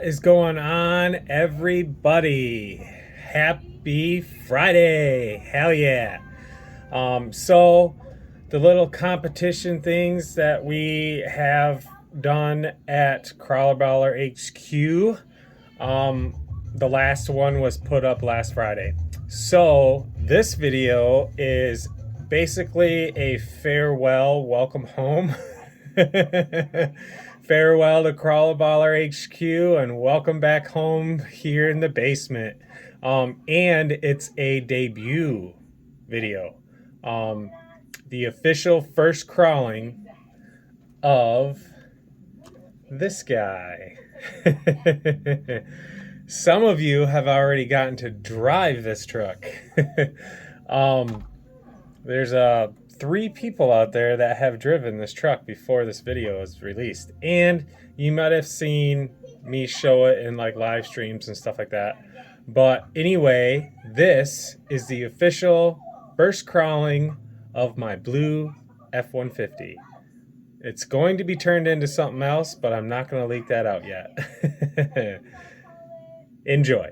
What is going on, everybody? Happy Friday. Hell yeah. So the little competition things that we have done at Crawler Baller HQ, the last one was put up last Friday. So this video is basically a farewell, welcome home. Farewell to Crawler Baller HQ and welcome back home here in the basement. And it's a debut video. The official first crawling of this guy. Some of you have already gotten to drive this truck. There's 3 people out there that have driven this truck before this video is released, and you might have seen me show it in like live streams and stuff like that. But anyway, this is the official first crawling of my blue F-150. It's going to be turned into something else, but I'm not going to leak that out yet. Enjoy.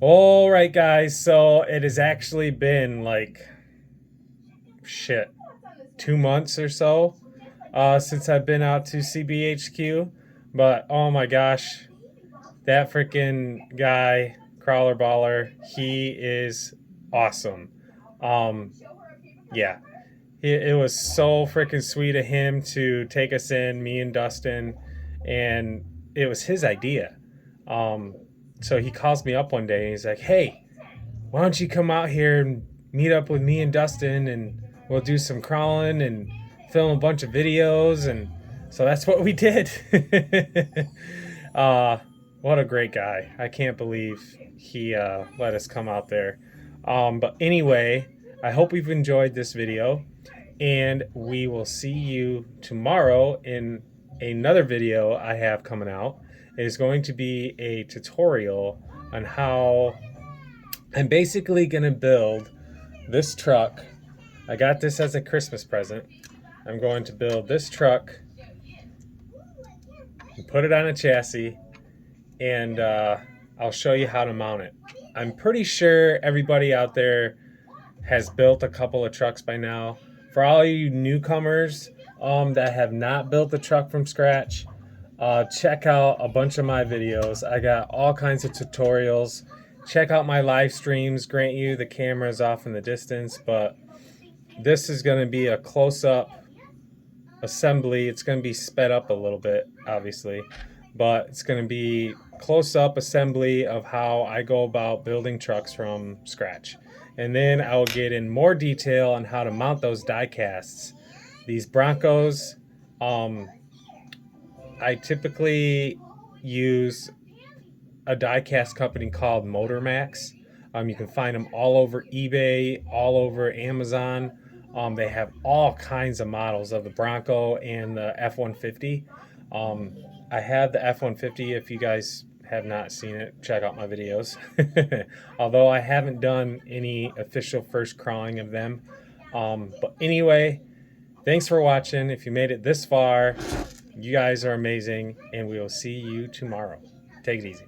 All right, guys. So it has actually been like, shit, 2 months or so since I've been out to CBHQ. But oh my gosh, that freaking guy, Crawler Baller, he is awesome. Um, yeah, it was so freaking sweet of him to take us in, me and Dustin, and it was his idea. Um, so he calls me up one day and he's like, "Hey, why don't you come out here and meet up with me and Dustin, and we'll do some crawling and film a bunch of videos." And so that's what we did. uh, what a great guy. I can't believe he let us come out there. But anyway, I hope you've enjoyed this video, and we will see you tomorrow in another video I have coming out. It is going to be a tutorial on how I'm basically going to build this truck. I got this as a Christmas present. I'm going to build this truck and put it on a chassis, and I'll show you how to mount it. I'm pretty sure everybody out there has built a couple of trucks by now. For all you newcomers that have not built a truck from scratch, check out a bunch of my videos. I got all kinds of tutorials. Check out my live streams. Grant you, the camera is off in the distance, but this is going to be a close-up assembly. It's going to be sped up a little bit, obviously, but it's going to be close-up assembly of how I go about building trucks from scratch. And then I will get in more detail on how to mount those die casts. These Broncos, I typically use a die-cast company called MotorMax. You can find them all over eBay, all over Amazon. They have all kinds of models of the Bronco and the F-150. I have the F-150. If you guys have not seen it, check out my videos. Although I haven't done any official first crawling of them. But anyway, thanks for watching. If you made it this far, you guys are amazing, and we will see you tomorrow. Take it easy.